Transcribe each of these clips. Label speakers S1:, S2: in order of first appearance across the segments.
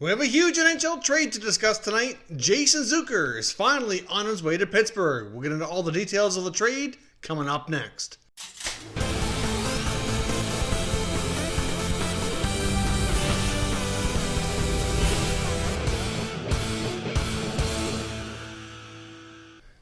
S1: We have a huge NHL trade to discuss tonight. Jason Zucker is finally on his way to Pittsburgh. We'll get into all the details of the trade coming up next.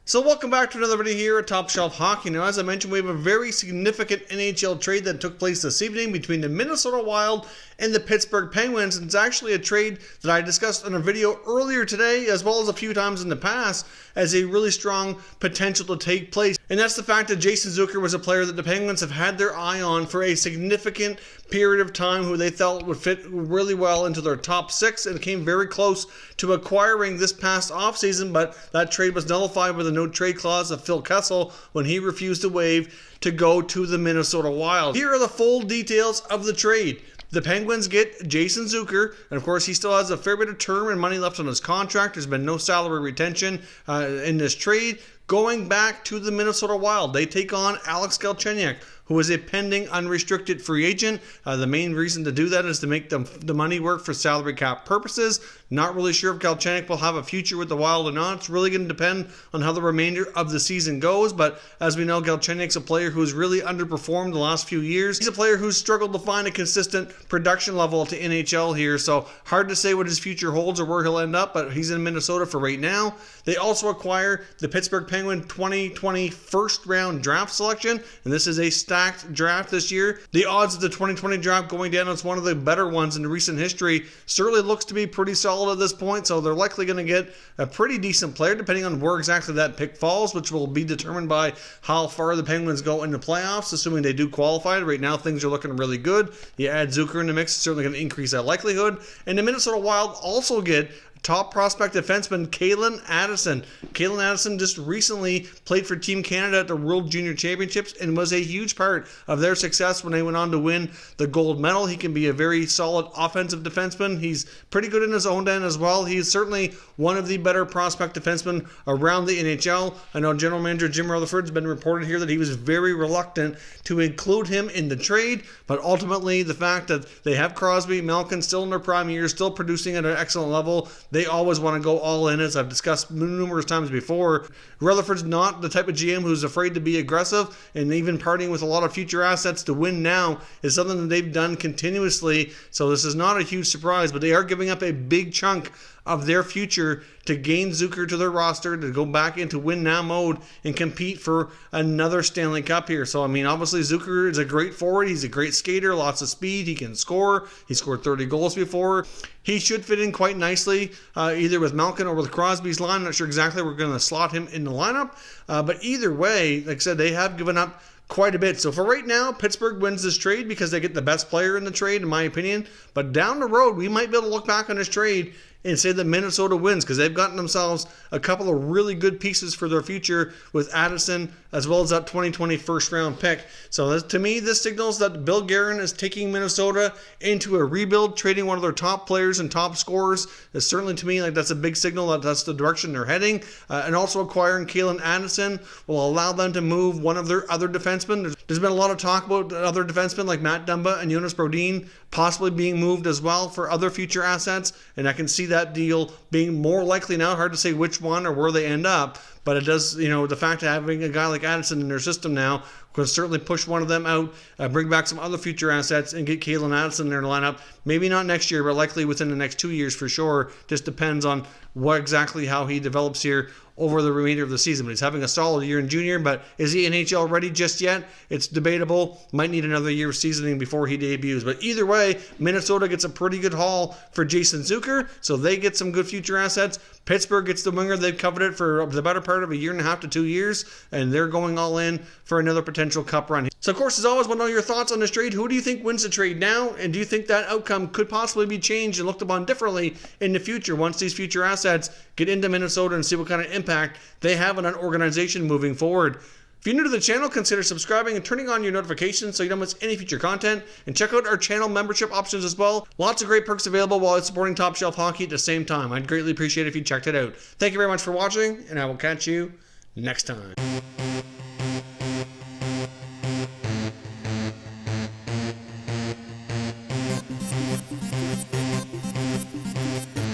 S1: So welcome back to another video here at Top Shelf Hockey. Now, as I mentioned, we have a very significant NHL trade that took place this evening between the Minnesota Wild and the Pittsburgh Penguins. And it's actually a trade that I discussed in a video earlier today, as well as a few times in the past, as a really strong potential to take place. And that's the fact that Jason Zucker was a player that the Penguins have had their eye on for a significant period of time, who they felt would fit really well into their top six, and came very close to acquiring this past offseason, but that trade was nullified with a no trade clause of Phil Kessel when he refused to waive to go to the Minnesota Wild. Here are the full details of the trade. The Penguins get Jason Zucker, and of course he still has a fair bit of term and money left on his contract. There's been no salary retention in this trade. Going back to the Minnesota Wild, they take on Alex Galchenyuk, who is a pending unrestricted free agent. The main reason to do that is to make the money work for salary cap purposes. Not really sure if Galchenyuk will have a future with the Wild or not. It's really going to depend on how the remainder of the season goes. But as we know, Galchenyuk's a player who's really underperformed the last few years. He's a player who's struggled to find a consistent production level to NHL here. So hard to say what his future holds or where he'll end up, but he's in Minnesota for right now. They also acquire the Pittsburgh Penguin 2020 first round draft selection, and this is a stacked draft this year. The odds of the 2020 draft going down as one of the better ones in recent history certainly looks to be pretty solid at this point, so they're likely going to get a pretty decent player depending on where exactly that pick falls, which will be determined by how far the Penguins go in the playoffs, assuming they do qualify. Right now things are looking really good. You add Zucker in the mix, it's certainly going to increase that likelihood. And the Minnesota Wild also get top prospect defenseman Calen Addison. Calen Addison just recently played for Team Canada at the World Junior Championships and was a huge part of their success when they went on to win the gold medal. He can be a very solid offensive defenseman. He's pretty good in his own end as well. He's certainly one of the better prospect defensemen around the NHL. I know General Manager Jim Rutherford has been reported here that he was very reluctant to include him in the trade, but ultimately the fact that they have Crosby, Malkin still in their prime years, still producing at an excellent level, they always want to go all in, as I've discussed numerous times before. Rutherford's not the type of GM who's afraid to be aggressive, and even partying with a lot of future assets to win now is something that they've done continuously. So this is not a huge surprise, but they are giving up a big chunk of their future to gain Zucker to their roster, to go back into win now mode and compete for another Stanley Cup here. So, I mean, obviously Zucker is a great forward. He's a great skater, lots of speed. He can score. He scored 30 goals before. He should fit in quite nicely, either with Malkin or with Crosby's line. I'm not sure exactly we're going to slot him in the lineup. But either way, like I said, they have given up quite a bit. So for right now, Pittsburgh wins this trade because they get the best player in the trade, in my opinion. But down the road, we might be able to look back on this trade and say that Minnesota wins, because they've gotten themselves a couple of really good pieces for their future with Addison, as well as that 2020 first round pick. So to me, this signals that Bill Guerin is taking Minnesota into a rebuild, trading one of their top players and top scorers. It's certainly, to me, like that's a big signal that that's the direction they're heading. And also acquiring Calen Addison will allow them to move one of their other defensemen. There's been a lot of talk about other defensemen like Matt Dumba and Jonas Brodin possibly being moved as well for other future assets, and I can see that deal being more likely now. Hard to say which one or where they end up, but it does, the fact of having a guy like Addison in their system now could certainly push one of them out, bring back some other future assets, and get Calen Addison in their lineup. Maybe not next year, but likely within the next 2 years for sure. Just depends on how he develops here over the remainder of the season. But he's having a solid year in junior, but is he NHL ready just yet? It's debatable. Might need another year of seasoning before he debuts. But either way, Minnesota gets a pretty good haul for Jason Zucker, so they get some good future assets. Pittsburgh gets the winger they've coveted for the better part of a year and a half to 2 years, and they're going all in for another potential cup run. So, of course, as always, I want to know your thoughts on this trade. Who do you think wins the trade now, and do you think that outcome could possibly be changed and looked upon differently in the future once these future assets get into Minnesota and see what kind of impact they have on an organization moving forward? If you're new to the channel, consider subscribing and turning on your notifications so you don't miss any future content. And check out our channel membership options as well. Lots of great perks available while supporting Top Shelf Hockey at the same time. I'd greatly appreciate it if you checked it out. Thank you very much for watching, and I will catch you next time.